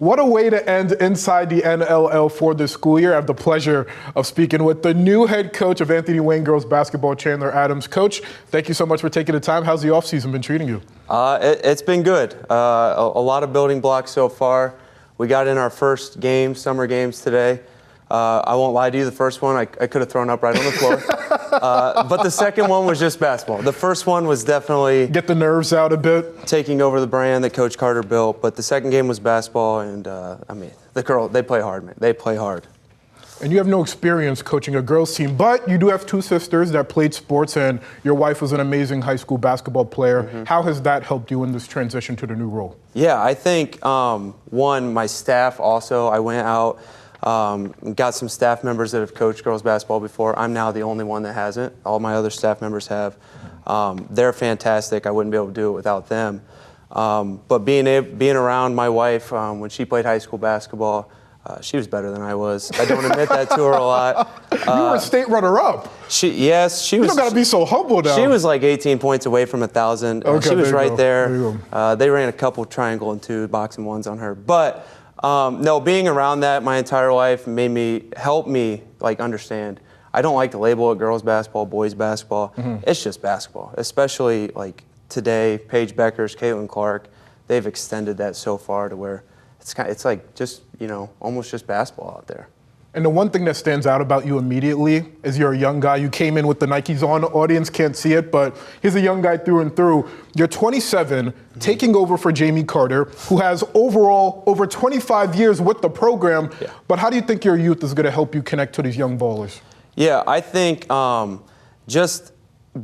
What a way to end Inside the NLL for this school year. I have the pleasure of speaking with the new head coach of Anthony Wayne girls basketball, Chandler Adams. Coach, thank you so much for taking the time. How's the offseason been treating you? It's been good. A lot of building blocks so far. We got in our first game, summer games today. I won't lie to you, the first one I could have thrown up right on the floor. But the second one was just basketball. The first one was definitely get the nerves out a bit, taking over the brand that Coach Carter built. But the second game was basketball, and the girls, they play hard, man. They play hard. And you have no experience coaching a girls team, but you do have two sisters that played sports, and your wife was an amazing high school basketball player. Mm-hmm. How has that helped you in this transition to the new role? Yeah, I think one, my staff also. I went out. Got some staff members that have coached girls basketball before. I'm now the only one that hasn't. All my other staff members have. They're fantastic. I wouldn't be able to do it without them. But being around my wife when she played high school basketball, she was better than I was. I don't admit that to her a lot. You were a state runner-up. Yes, she was. You don't got to be so humble now. She was like 18 points away from 1,000. Okay, she was right there. They ran a couple triangle and two boxing ones on her, but. No, being around that my entire life helped me like understand. I don't like to label it girls basketball, boys basketball. Mm-hmm. It's just basketball, especially like today. Paige Beckers, Caitlin Clark, they've extended that so far to where it's like just almost just basketball out there. And the one thing that stands out about you immediately is you're a young guy. You came in with the Nikes on. The audience can't see it, but he's a young guy through and through. You're 27, taking over for Jamie Carter, who has overall over 25 years with the program. Yeah. But how do you think your youth is going to help you connect to these young ballers? Yeah, I think just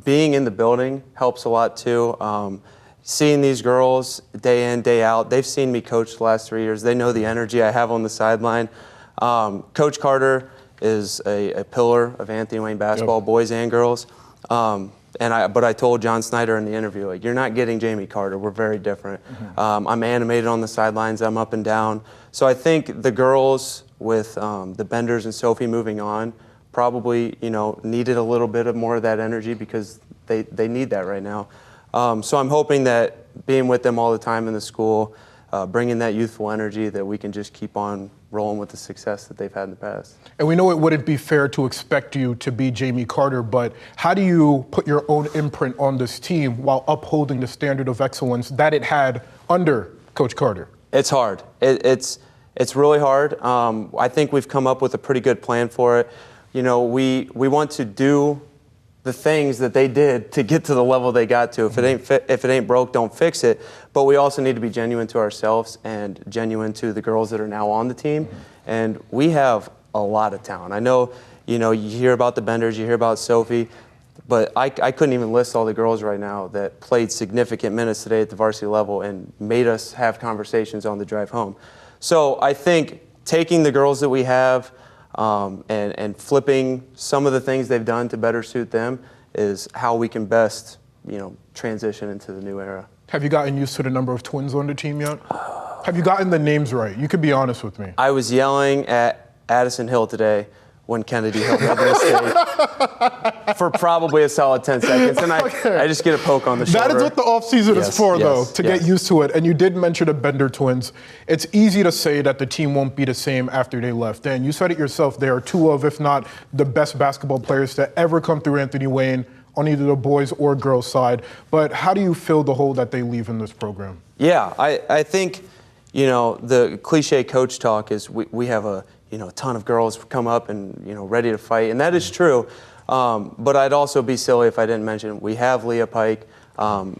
being in the building helps a lot too. Seeing these girls day in, day out, they've seen me coach the last 3 years. They know the energy I have on the sideline. Coach Carter is a pillar of Anthony Wayne basketball, yep. Boys and girls. But I told John Snyder in the interview, like, you're not getting Jamie Carter. We're very different. Mm-hmm. I'm animated on the sidelines. I'm up and down. So I think the girls with the Benders and Sophie moving on probably, needed a little bit of more of that energy because they need that right now. So I'm hoping that being with them all the time in the school, bringing that youthful energy, that we can just keep on rolling with the success that they've had in the past. And we know it wouldn't be fair to expect you to be Jamie Carter, but how do you put your own imprint on this team while upholding the standard of excellence that it had under Coach Carter? It's hard. It's really hard. I think we've come up with a pretty good plan for it. We want to do the things that they did to get to the level they got to. If it ain't broke, don't fix it. But we also need to be genuine to ourselves and genuine to the girls that are now on the team. And we have a lot of talent. I know, you hear about the Benders, you hear about Sophie, but I couldn't even list all the girls right now that played significant minutes today at the varsity level and made us have conversations on the drive home. So I think taking the girls that we have, and flipping some of the things they've done to better suit them is how we can best, transition into the new era. Have you gotten used to the number of twins on the team yet? Have you gotten the names right? You could be honest with me. I was yelling at Addison Hill today when Kennedy Hill made the mistake for probably a solid 10 seconds. And I just get a poke on the shoulder. That is what the offseason is for, though, to get used to it. And you did mention the Bender twins. It's easy to say that the team won't be the same after they left. And you said it yourself, they are two of, if not the best basketball players to ever come through Anthony Wayne on either the boys or girls side. But how do you fill the hole that they leave in this program? Yeah, I think, the cliche coach talk is we have a ton of girls come up and, ready to fight. And that is true. But I'd also be silly if I didn't mention we have Leah Pike.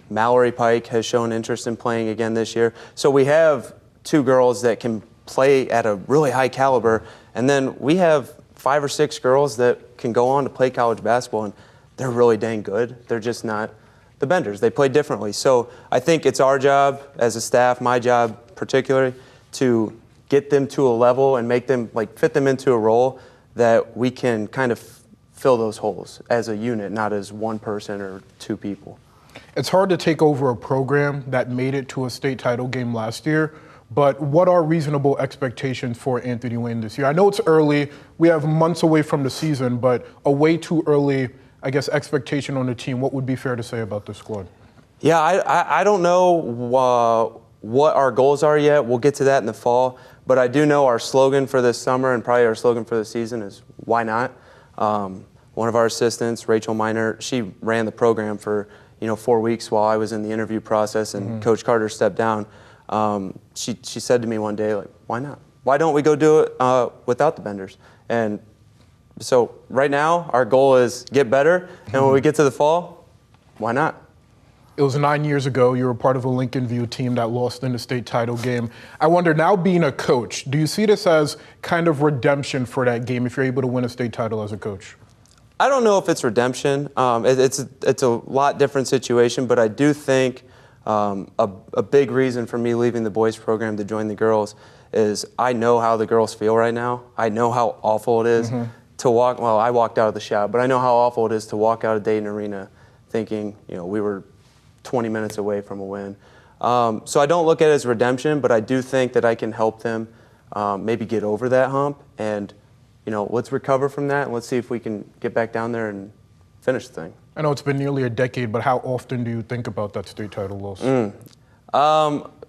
Mallory Pike has shown interest in playing again this year. So we have two girls that can play at a really high caliber. And then we have 5 or 6 girls that can go on to play college basketball, and they're really dang good. They're just not the Benders. They play differently. So I think it's our job as a staff, my job particularly, to get them to a level and make them fit them into a role that we can kind of fill those holes as a unit, not as one person or two people. It's hard to take over a program that made it to a state title game last year, but what are reasonable expectations for Anthony Wayne this year? I know it's early. We have months away from the season, but a way too early, I guess, expectation on the team. What would be fair to say about this squad? Yeah, I don't know what our goals are yet. We'll get to that in the fall. But I do know our slogan for this summer and probably our slogan for the season is why not? One of our assistants, Rachel Miner, she ran the program for 4 weeks while I was in the interview process and Coach Carter stepped down. She said to me one day, like, why not? Why don't we go do it without the Benders? And so right now our goal is get better, and when we get to the fall, why not? It was 9 years ago. You were part of a Lincoln View team that lost in the state title game. I wonder, now being a coach, do you see this as kind of redemption for that game if you're able to win a state title as a coach? I don't know if it's redemption. It's a lot different situation, but I do think a big reason for me leaving the boys program to join the girls is I know how the girls feel right now. I know how awful it is to walk. Well, I walked out of the shop, but I know how awful it is to walk out of Dayton Arena thinking, we were 20 minutes away from a win. So I don't look at it as redemption, but I do think that I can help them maybe get over that hump and, let's recover from that and let's see if we can get back down there and finish the thing. I know it's been nearly a decade, but how often do you think about that state title loss? One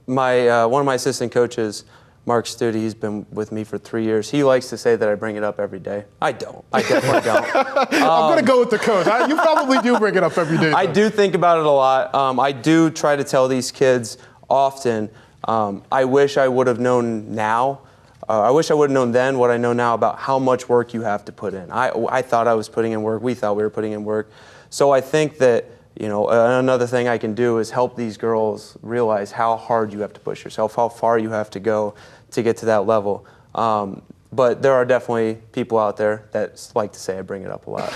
of my assistant coaches, Mark Studi, he's been with me for 3 years. He likes to say that I bring it up every day. I don't. I definitely don't. I'm going to go with the coach. You probably do bring it up every day. I do think about it a lot. I do try to tell these kids often, I wish I would have known now. I wish I would have known then what I know now about how much work you have to put in. I thought I was putting in work. We thought we were putting in work. So I think that, another thing I can do is help these girls realize how hard you have to push yourself, how far you have to go to get to that level. But there are definitely people out there that like to say I bring it up a lot.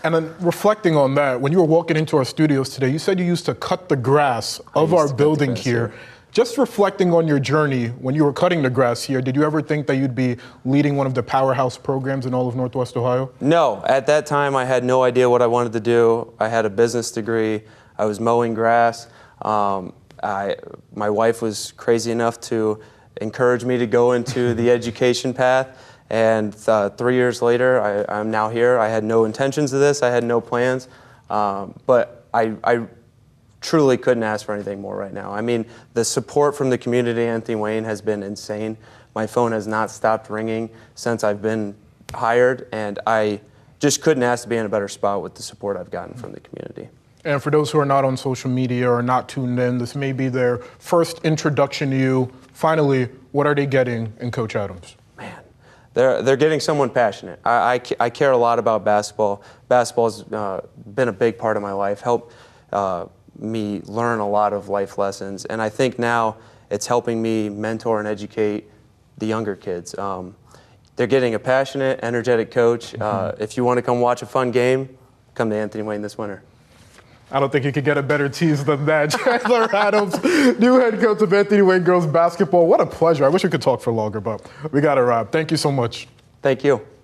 And then reflecting on that, when you were walking into our studios today, you said you used to cut the grass of our building here. Yeah. Just reflecting on your journey when you were cutting the grass here, did you ever think that you'd be leading one of the powerhouse programs in all of Northwest Ohio? No. At that time, I had no idea what I wanted to do. I had a business degree. I was mowing grass. My wife was crazy enough to encourage me to go into the education path. And 3 years later, I'm now here. I had no intentions of this. I had no plans. But I truly couldn't ask for anything more right now. I mean, the support from the community, Anthony Wayne, has been insane. My phone has not stopped ringing since I've been hired, and I just couldn't ask to be in a better spot with the support I've gotten from the community. And for those who are not on social media or not tuned in, this may be their first introduction to you. Finally, what are they getting in Coach Adams? Man, they're getting someone passionate. I care a lot about basketball. Basketball's been a big part of my life, helped me learn a lot of life lessons, and I think now it's helping me mentor and educate the younger kids. They're getting a passionate, energetic coach. If you want to come watch a fun game, come to Anthony Wayne this winter. I don't think you could get a better tease than that. Chandler Adams, new head coach of Anthony Wayne girls basketball. What a pleasure. I wish we could talk for longer, but we got to wrap. Thank you so much. Thank you.